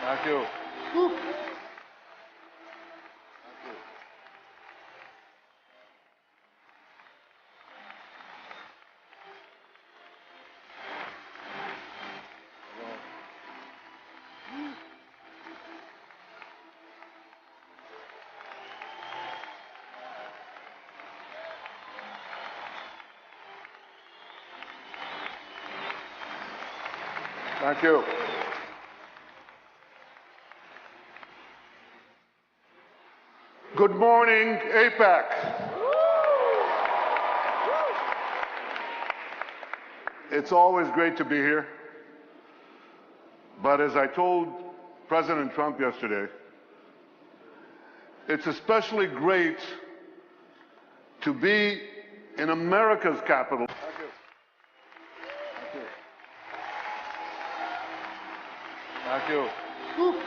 Thank you. Thank you. Good morning, AIPAC. It's always great to be here. But as I told President Trump yesterday, it's especially great to be in America's capital. Thank you. Thank you. Thank you.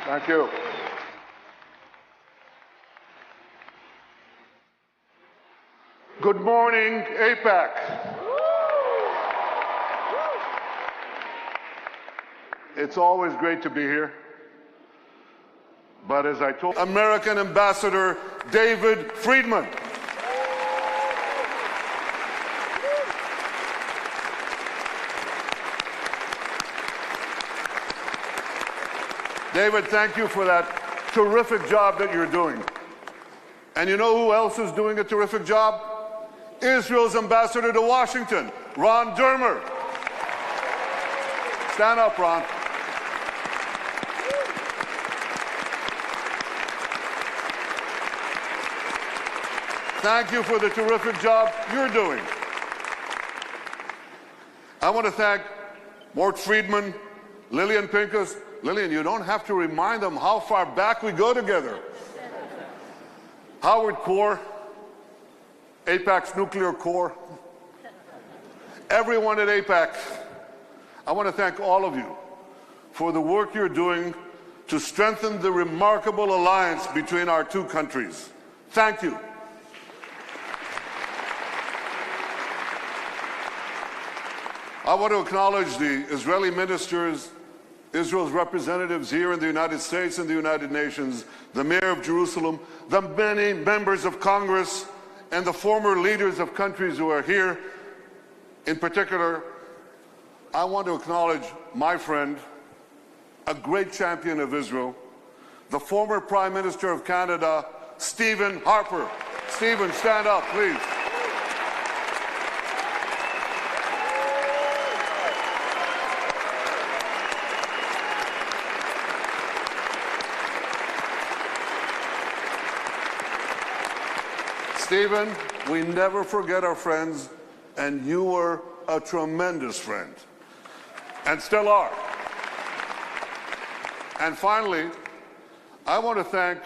Thank you. Good morning, AIPAC. It's always great to be here. But as I told American Ambassador David Friedman, David, thank you for that terrific job that you're doing. And you know who else is doing a terrific job? Israel's ambassador to Washington, Ron Dermer. Stand up, Ron. Thank you for the terrific job you're doing. I want to thank Mort Friedman, Lillian Pincus. Lillian, you don't have to remind them how far back we go together. Howard Core, AIPAC's nuclear core. Everyone at AIPAC, I want to thank all of you for the work you're doing to strengthen the remarkable alliance between our two countries. Thank you. I want to acknowledge the Israeli ministers, Israel's representatives here in the United States and the United Nations, the Mayor of Jerusalem, the many members of Congress, and the former leaders of countries who are here. In particular, I want to acknowledge my friend, a great champion of Israel, the former Prime Minister of Canada, Stephen Harper. Stephen, stand up, please. Stephen, we never forget our friends, and you were a tremendous friend, and still are. And finally, I want to thank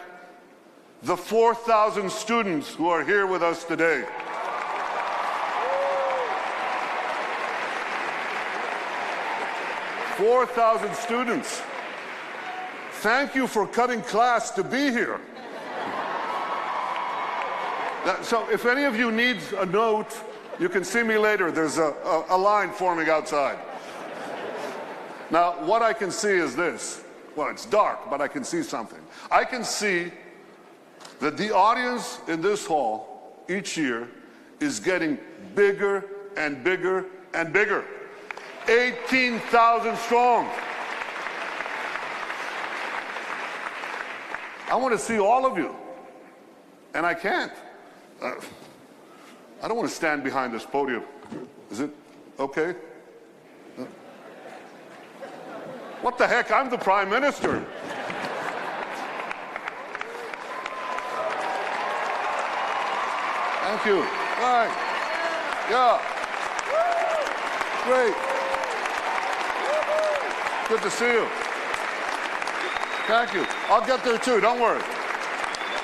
the 4,000 students who are here with us today. "4,000 students. Thank you for cutting class to be here. So if any of you needs a note, you can see me later. There's a line forming outside. Now, what I can see is this. Well, it's dark, but I can see something. I can see that the audience in this hall each year is getting bigger and bigger and bigger. 18,000 strong. I want to see all of you, and I can't. I don't want to stand behind this podium. Is it okay? What the heck? I'm the Prime Minister. Thank you. Right. Yeah. Great. Good to see you. Thank you. I'll get there too. Don't worry.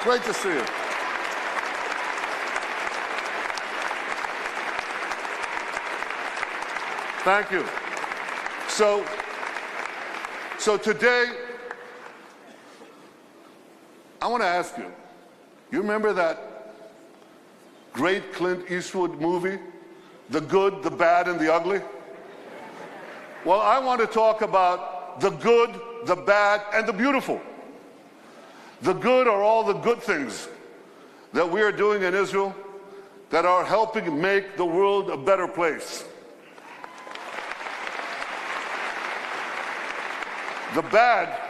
Great to see you. Thank you. So today, I want to ask you, you remember that great Clint Eastwood movie, The Good, the Bad, and the Ugly? Well, I want to talk about the good, the bad, and the beautiful. The good are all the good things that we are doing in Israel that are helping make the world a better place. The bad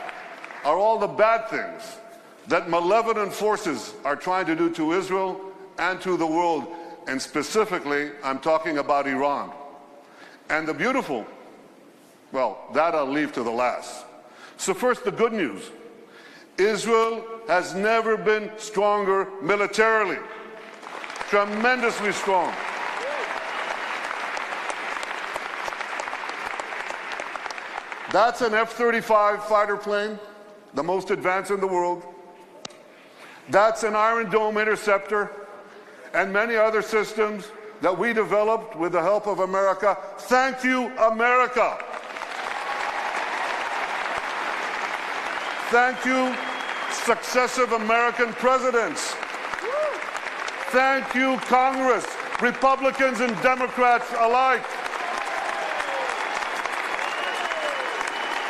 are all the bad things that malevolent forces are trying to do to Israel and to the world, and specifically, I'm talking about Iran. And the beautiful, well, that I'll leave to the last. So first, the good news. Israel has never been stronger militarily. Tremendously strong. That's an F-35 fighter plane, the most advanced in the world. That's an Iron Dome interceptor and many other systems that we developed with the help of America. Thank you, America. Thank you, successive American presidents. Thank you, Congress, Republicans and Democrats alike.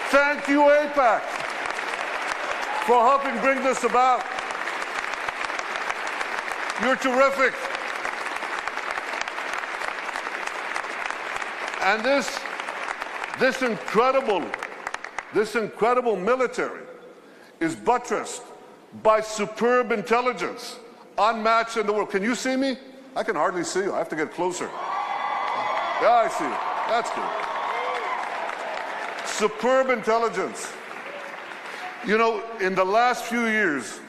Thank you, AIPAC, for helping bring this about. You're terrific. And this incredible military is buttressed by superb intelligence, unmatched in the world. Can you see me? I can hardly see you. I have to get closer. Yeah, I see you. That's good. Superb intelligence. You know, in the last few years,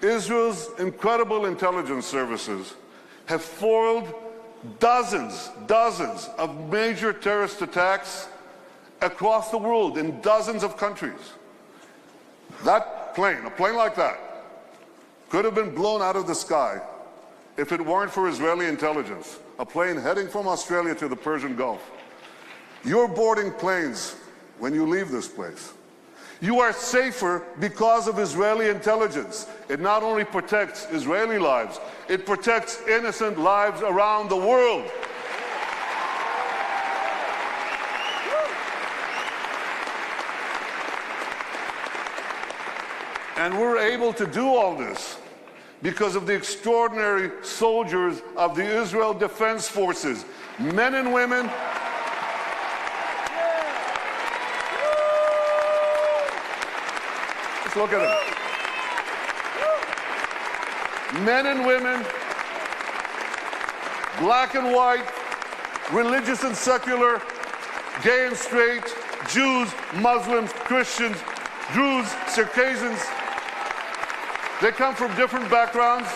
Israel's incredible intelligence services have foiled dozens of major terrorist attacks across the world in dozens of countries. That plane, a plane like that, could have been blown out of the sky if it weren't for Israeli intelligence. A plane heading from Australia to the Persian Gulf. You're boarding planes when you leave this place. You are safer because of Israeli intelligence. It not only protects Israeli lives, it protects innocent lives around the world. And we're able to do all this because of the extraordinary soldiers of the Israel Defense Forces, men and women. Let's look at them. Men and women, black and white, religious and secular, gay and straight, Jews, Muslims, Christians, Druze, Circassians. They come from different backgrounds,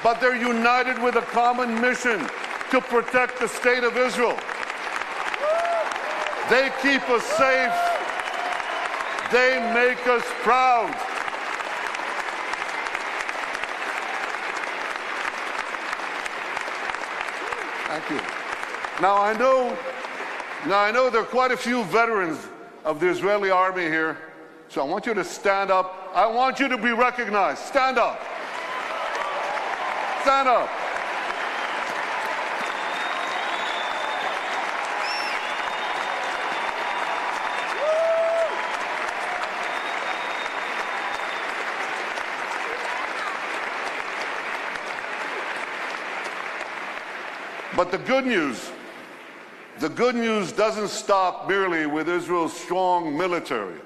but they're united with a common mission to protect the state of Israel. They keep us safe. They make us proud. Thank you. Now I know there are quite a few veterans of the Israeli army here, so I want you to stand up. I want you to be recognized. Stand up. Stand up. But the good news doesn't stop merely with Israel's strong military.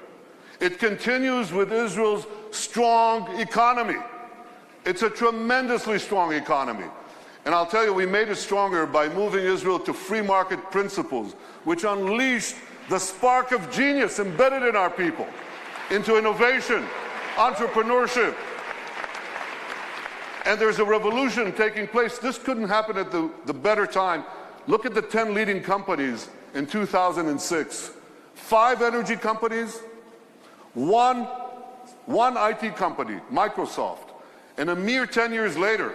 It continues with Israel's strong economy. It's a tremendously strong economy. And I'll tell you, we made it stronger by moving Israel to free market principles, which unleashed the spark of genius embedded in our people into innovation, entrepreneurship. And there's a revolution taking place. This couldn't happen at the better time. Look at the 10 leading companies in 2006. 5 energy companies, one IT company, Microsoft. And a mere 10 years later,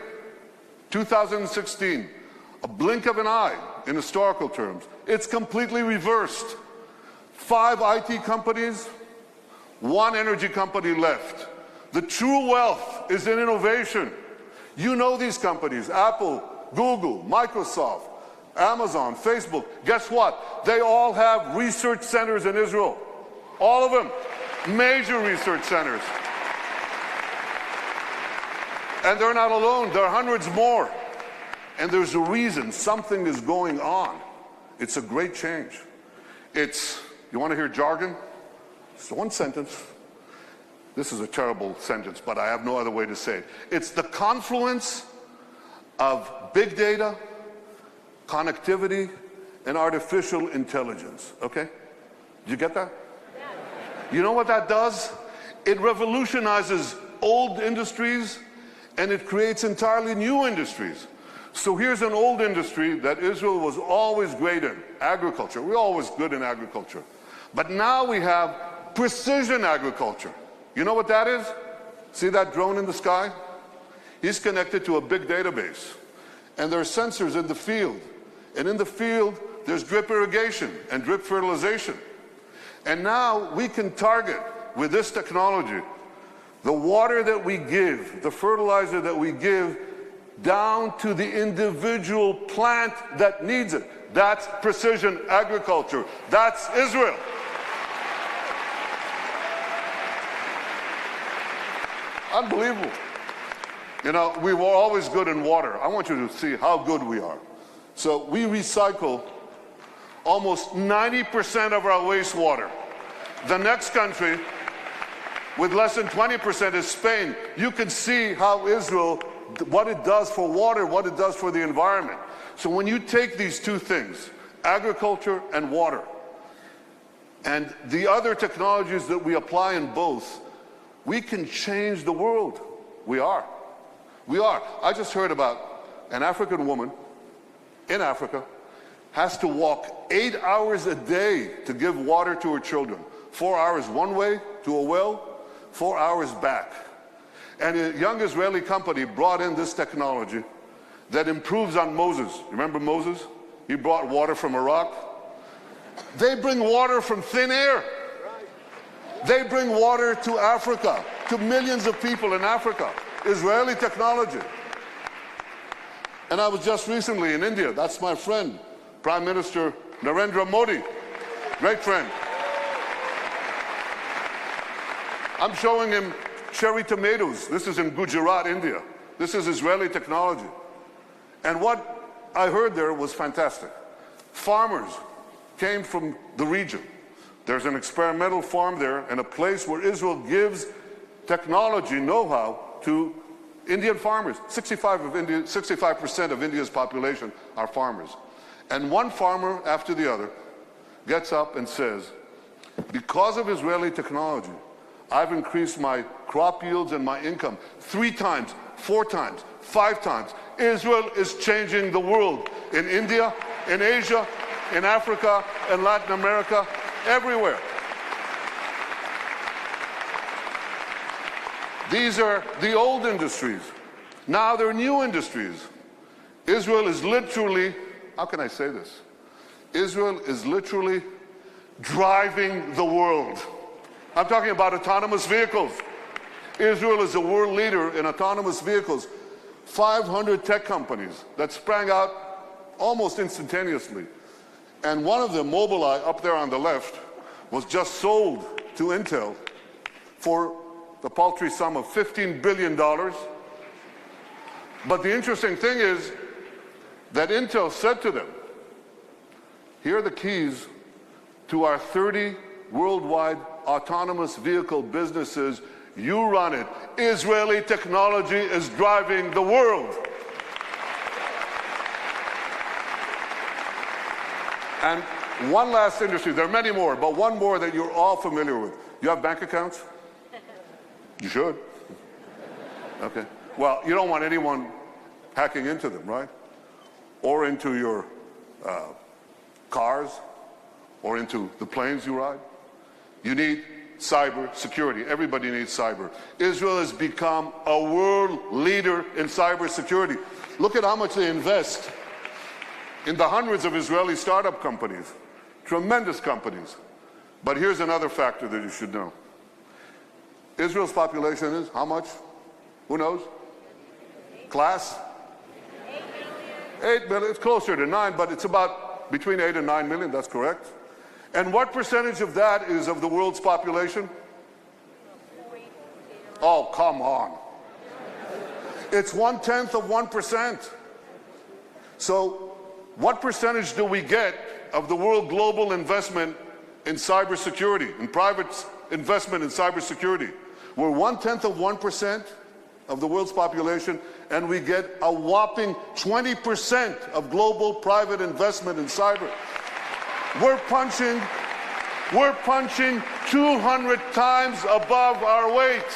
2016, a blink of an eye, in historical terms. It's completely reversed. 5 IT companies, 1 energy company left. The true wealth is in innovation. You know these companies, Apple, Google, Microsoft, Amazon, Facebook. Guess what? They all have research centers in Israel. All of them. Major research centers. And they're not alone. There are hundreds more. And there's a reason. Something is going on. It's a great change. It's, you want to hear jargon? It's one sentence. This is a terrible sentence, but I have no other way to say it. It's the confluence of big data, connectivity, and artificial intelligence. Okay? Did you get that? Yeah. You know what that does? It revolutionizes old industries, and it creates entirely new industries. So here's an old industry that Israel was always great in, agriculture. We're always good in agriculture. But now we have precision agriculture. You know what that is? See that drone in the sky? He's connected to a big database. And there are sensors in the field. And in the field, there's drip irrigation and drip fertilization. And now we can target, with this technology, the water that we give, the fertilizer that we give, down to the individual plant that needs it. That's precision agriculture. That's Israel. Unbelievable. You know, we were always good in water. I want you to see how good we are. So we recycle almost 90% of our wastewater. The next country with less than 20% is Spain. You can see how Israel, what it does for water, what it does for the environment. So when you take these two things, agriculture and water, and the other technologies that we apply in both, we can change the world. We are. We are. I just heard about an African woman in Africa has to walk 8 hours a day to give water to her children. 4 hours one way to a well, 4 hours back. And a young Israeli company brought in this technology that improves on Moses. Remember Moses? He brought water from Iraq. They bring water from thin air. They bring water to Africa, to millions of people in Africa. Israeli technology. And I was just recently in India. That's my friend, Prime Minister Narendra Modi. Great friend. I'm showing him cherry tomatoes. This is in Gujarat, India. This is Israeli technology. And what I heard there was fantastic. Farmers came from the region. There's an experimental farm there and a place where Israel gives technology know-how to Indian farmers. 65% of India's population are farmers. And one farmer after the other gets up and says, because of Israeli technology, I've increased my crop yields and my income 3 times, 4 times, 5 times. Israel is changing the world in India, in Asia, in Africa, in Latin America, everywhere. These are the old industries. Now there are new industries. Israel is literally, how can I say this? Israel is literally driving the world. I'm talking about autonomous vehicles. Israel is a world leader in autonomous vehicles. 500 tech companies that sprang out almost instantaneously. And one of them, Mobileye, up there on the left, was just sold to Intel for the paltry sum of $15 billion. But the interesting thing is that Intel said to them, here are the keys to our 30 worldwide autonomous vehicle businesses. You run it. Israeli technology is driving the world. And one last industry, there are many more, but one more that you're all familiar with. You have bank accounts? You should. Okay. Well, you don't want anyone hacking into them, right? Or into your cars, or into the planes you ride. You need cyber security. Everybody needs cyber. Israel has become a world leader in cyber security. Look at how much they invest in the hundreds of Israeli startup companies, tremendous companies. But here's another factor that you should know. Israel's population is how much? Who knows? Class? 8 million. It's closer to 9, but it's about between 8 and 9 million, that's correct. And what percentage of that is of the world's population? Oh, come on. It's 1/10 of 1%. So what percentage do we get of the world global investment in cybersecurity, in private investment in cybersecurity? We're 1/10 of 1% of the world's population, and we get a whopping 20% of global private investment in cyber. We're punching 200 times above our weight.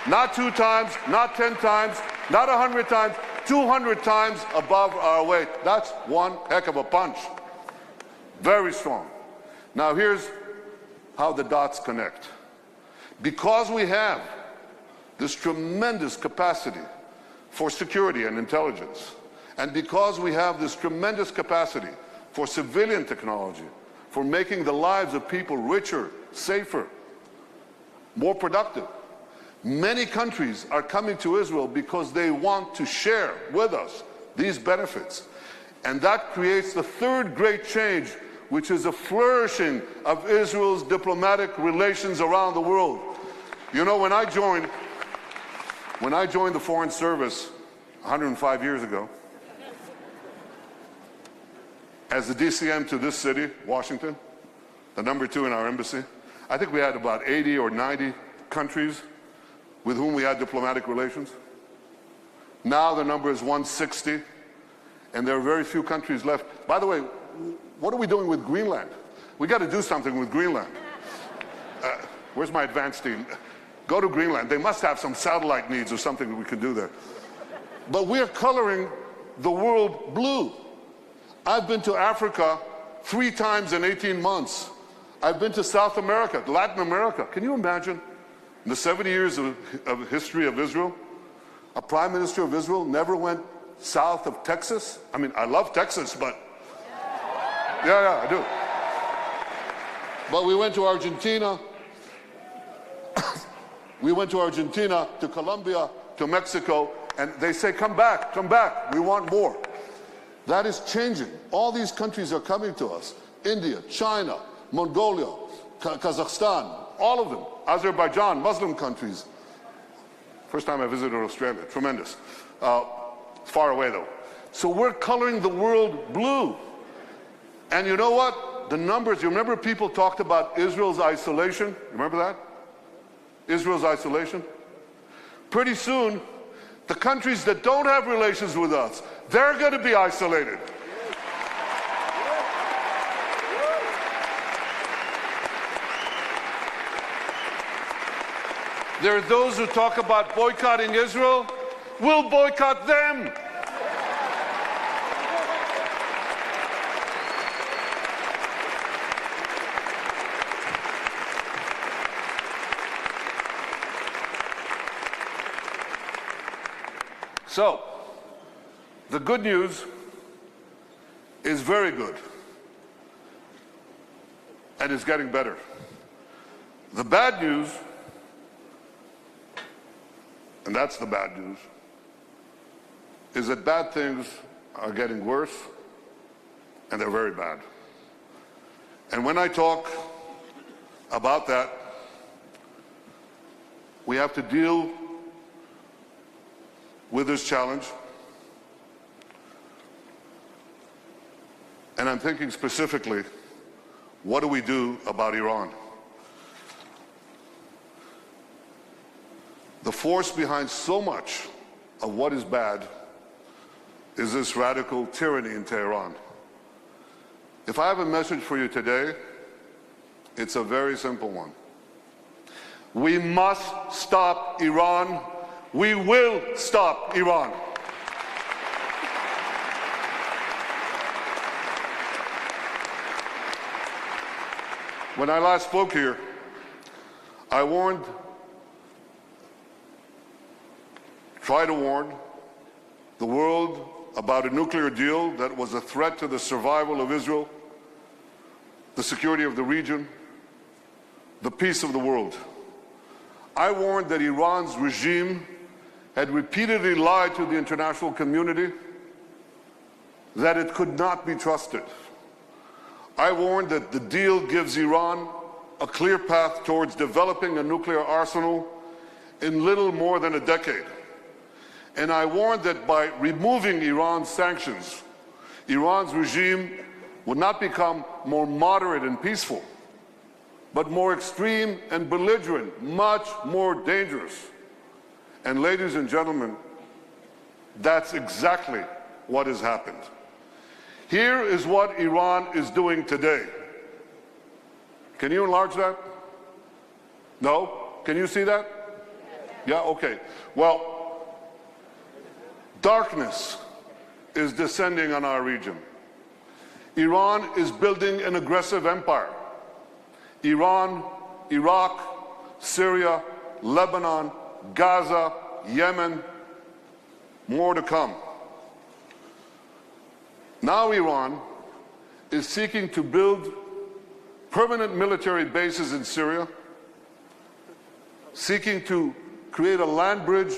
Not 2 times, not 10 times, not 100 times, 200 times above our weight. That's one heck of a punch. Very strong. Now here's how the dots connect. Because we have this tremendous capacity for security and intelligence, and because we have this tremendous capacity for civilian technology, for making the lives of people richer, safer, more productive, many countries are coming to Israel because they want to share with us these benefits. And that creates the third great change, which is a flourishing of Israel's diplomatic relations around the world. You know, when I joined the Foreign Service 105 years ago, as the DCM to this city, Washington, the number 2 in our embassy, I think we had about 80 or 90 countries with whom we had diplomatic relations. Now the number is 160, and there are very few countries left. By the way, what are we doing with Greenland? We got to do something with Greenland. Where's my advance team? Go to Greenland. They must have some satellite needs or something that we can do there. But we're coloring the world blue. I've been to Africa 3 times in 18 months. I've been to South America, Latin America. Can you imagine? In the 70 years of history of Israel, a Prime Minister of Israel never went south of Texas? I mean, I love Texas, but... Yeah, I do. But we went to Argentina. We went to Argentina, to Colombia, to Mexico, and they say, come back, we want more. That is changing. All these countries are coming to us. India, China, Mongolia, Kazakhstan, all of them. Azerbaijan, Muslim countries. First time I visited Australia, tremendous. Far away though. So we're coloring the world blue. And you know what? The numbers, you remember people talked about Israel's isolation? You remember that? Israel's isolation? Pretty soon, the countries that don't have relations with us, they're going to be isolated. There are those who talk about boycotting Israel. We'll boycott them. So, the good news is very good, and it's getting better. The bad news, and that's the bad news, is that bad things are getting worse, and they're very bad. And when I talk about that, we have to deal with this challenge. And I'm thinking specifically, what do we do about Iran? The force behind so much of what is bad is this radical tyranny in Tehran. If I have a message for you today, it's a very simple one. We must stop Iran. We will stop Iran. When I last spoke here, I tried to warn the world about a nuclear deal that was a threat to the survival of Israel, the security of the region, the peace of the world. I warned that Iran's regime had repeatedly lied to the international community, that it could not be trusted. I warned that the deal gives Iran a clear path towards developing a nuclear arsenal in little more than a decade. And I warned that by removing Iran's sanctions, Iran's regime would not become more moderate and peaceful, but more extreme and belligerent, much more dangerous. And ladies and gentlemen, that's exactly what has happened. Here is what Iran is doing today. Can you enlarge that? No? Can you see that? Yeah, okay. Well, darkness is descending on our region. Iran is building an aggressive empire. Iran, Iraq, Syria, Lebanon, Gaza, Yemen, more to come. Now Iran is seeking to build permanent military bases in Syria, seeking to create a land bridge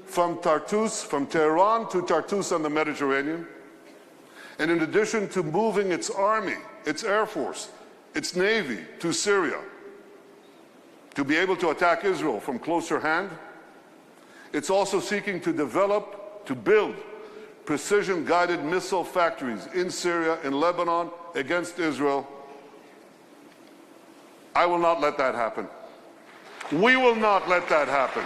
from Tartus, from Tehran to Tartus on the Mediterranean, and in addition to moving its army, its air force, its navy to Syria to be able to attack Israel from closer hand, it's also seeking to develop, to build precision-guided missile factories in Syria and Lebanon against Israel. I will not let that happen. We will not let that happen.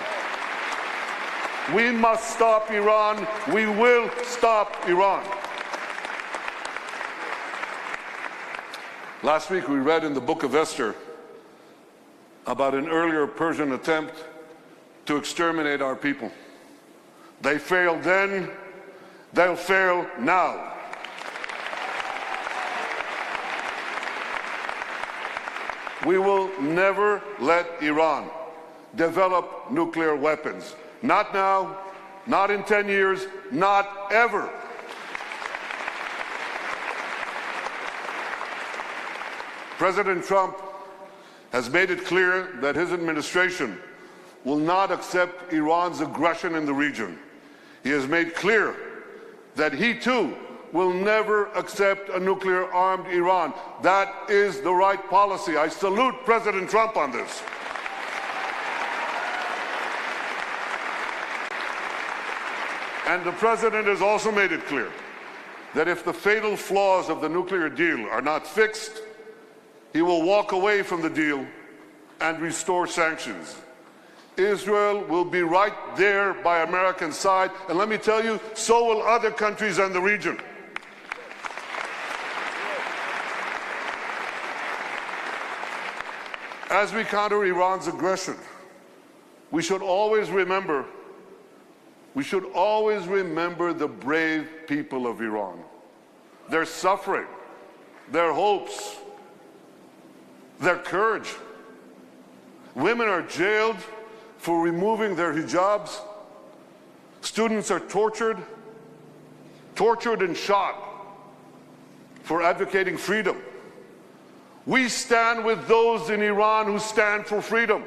We must stop Iran. We will stop Iran. Last week we read in the book of Esther about an earlier Persian attempt to exterminate our people. They failed then, they'll fail now. We will never let Iran develop nuclear weapons. Not now, not in 10 years, not ever. President Trump has made it clear that his administration will not accept Iran's aggression in the region. He has made clear that he too will never accept a nuclear-armed Iran. That is the right policy. I salute President Trump on this. And the President has also made it clear that if the fatal flaws of the nuclear deal are not fixed, he will walk away from the deal and restore sanctions. Israel will be right there by American side, and let me tell you, so will other countries in the region. As we counter Iran's aggression, we should always remember the brave people of Iran. Their suffering, their hopes, their courage. Women are jailed for removing their hijabs. Students are tortured and shot for advocating freedom. We stand with those in Iran who stand for freedom.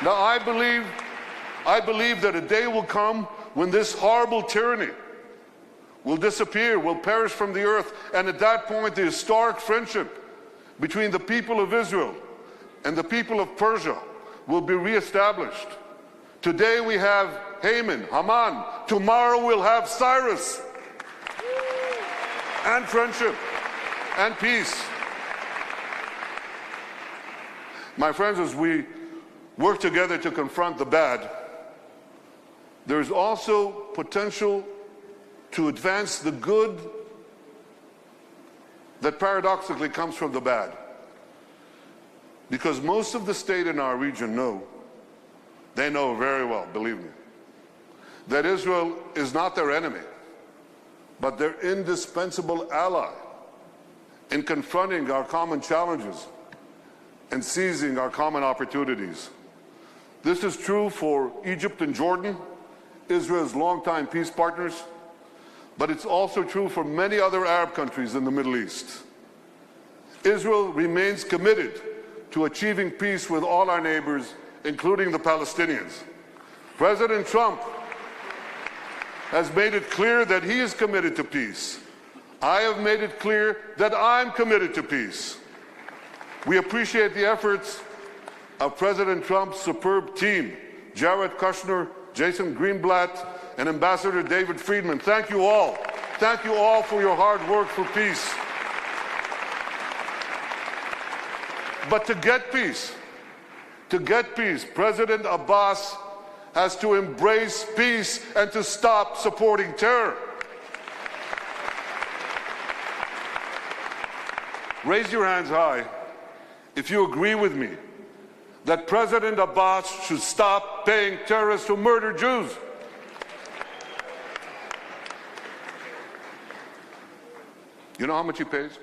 Now, I believe that a day will come when this horrible tyranny will disappear, will perish from the earth, and at that point the historic friendship between the people of Israel and the people of Persia will be reestablished. Today we have Haman, Haman. Tomorrow we'll have Cyrus. And friendship and peace. My friends, as we work together to confront the bad, there's also potential to advance the good that paradoxically comes from the bad. Because most of the state in our region they know very well, believe me, that Israel is not their enemy, but their indispensable ally in confronting our common challenges and seizing our common opportunities. This is true for Egypt and Jordan, Israel's longtime peace partners, but it's also true for many other Arab countries in the Middle East. Israel remains committed to achieving peace with all our neighbors, including the Palestinians. President Trump has made it clear that he is committed to peace. I have made it clear that I'm committed to peace. We appreciate the efforts of President Trump's superb team, Jared Kushner, Jason Greenblatt, and Ambassador David Friedman. Thank you all. Thank you all for your hard work for peace. But to get peace, President Abbas has to embrace peace and to stop supporting terror. Raise your hands high if you agree with me that President Abbas should stop paying terrorists who murder Jews. You know how much he pays?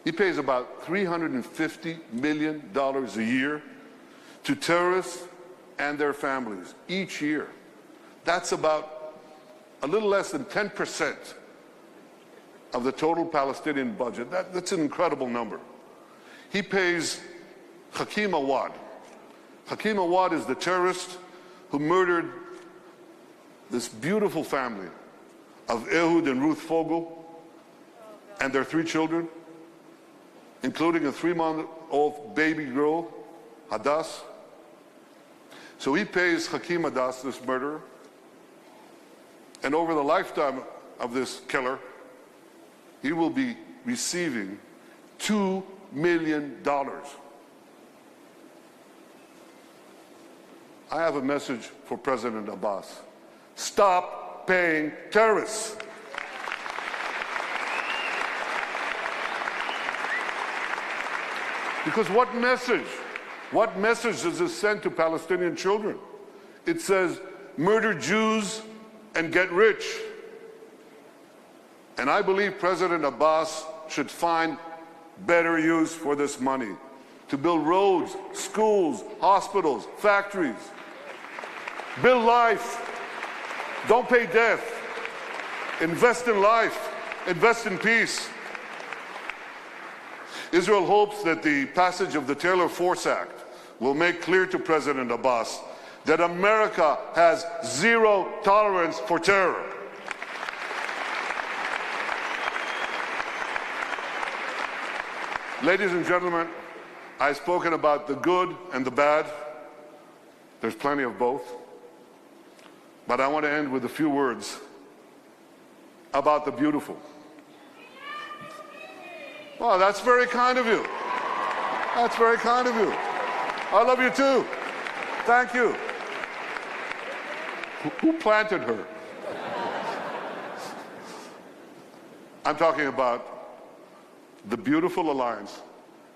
He pays about $350 million a year to terrorists and their families each year. That's about a little less than 10% of the total Palestinian budget. That's an incredible number. He pays Hakeem Awad. Hakeem Awad is the terrorist who murdered this beautiful family of Ehud and Ruth Fogel and their 3 children, including a 3-month-old baby girl, Hadass. So he pays Hakeem Hadass, this murderer, and over the lifetime of this killer, he will be receiving $2 million. I have a message for President Abbas. Stop paying terrorists. Because what message does this send to Palestinian children? It says, murder Jews and get rich. And I believe President Abbas should find better use for this money to build roads, schools, hospitals, factories. Build life. Don't pay death. Invest in life. Invest in peace. Israel hopes that the passage of the Taylor Force Act will make clear to President Abbas that America has zero tolerance for terror. Ladies and gentlemen, I've spoken about the good and the bad. There's plenty of both. But I want to end with a few words about the beautiful. Oh, that's very kind of you. That's very kind of you. I love you too. Thank you. Who planted her? I'm talking about the beautiful alliance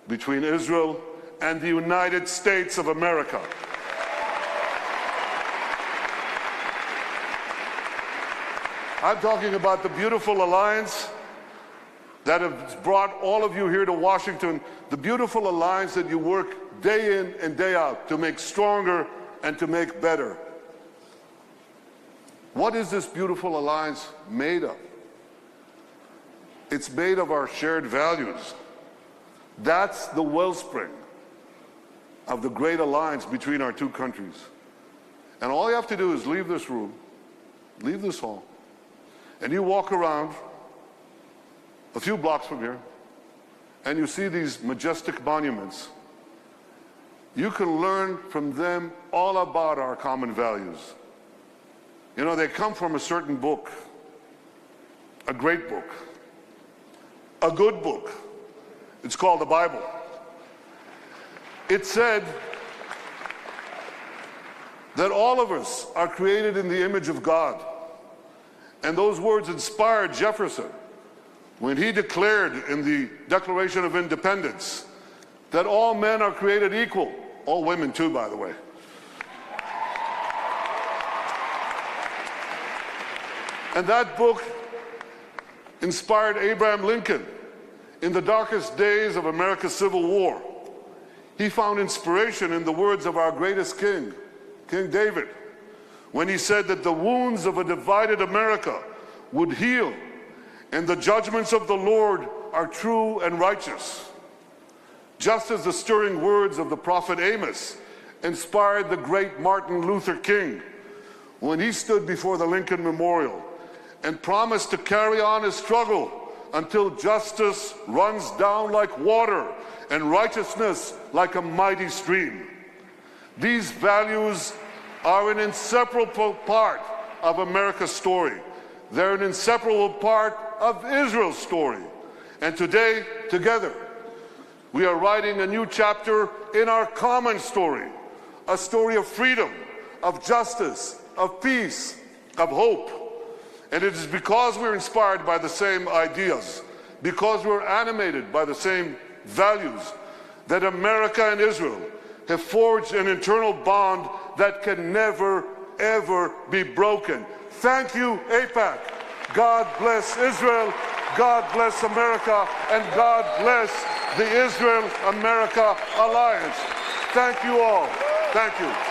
between Israel and the United States of America. I'm talking about the beautiful alliance that has brought all of you here to Washington, the beautiful alliance that you work day in and day out to make stronger and to make better. What is this beautiful alliance made of? It's made of our shared values. That's the wellspring of the great alliance between our two countries. And all you have to do is leave this room, leave this hall, and you walk around a few blocks from here, and you see these majestic monuments. You can learn from them all about our common values. You know, they come from a certain book, a great book, a good book. It's called the Bible. It said that all of us are created in the image of God. And those words inspired Jefferson when he declared in the Declaration of Independence that all men are created equal, all women too, by the way. And that book inspired Abraham Lincoln in the darkest days of America's Civil War. He found inspiration in the words of our greatest king, King David, when he said that the wounds of a divided America would heal, and the judgments of the Lord are true and righteous. Just as the stirring words of the prophet Amos inspired the great Martin Luther King when he stood before the Lincoln Memorial and promised to carry on his struggle until justice runs down like water and righteousness like a mighty stream. These values are an inseparable part of America's story. They're an inseparable part of Israel's story. And today, together, we are writing a new chapter in our common story, a story of freedom, of justice, of peace, of hope. And it is because we're inspired by the same ideas, because we're animated by the same values, that America and Israel have forged an internal bond that can never, ever be broken. Thank you, AIPAC. God bless Israel, God bless America, and God bless the Israel-America alliance. Thank you all. Thank you.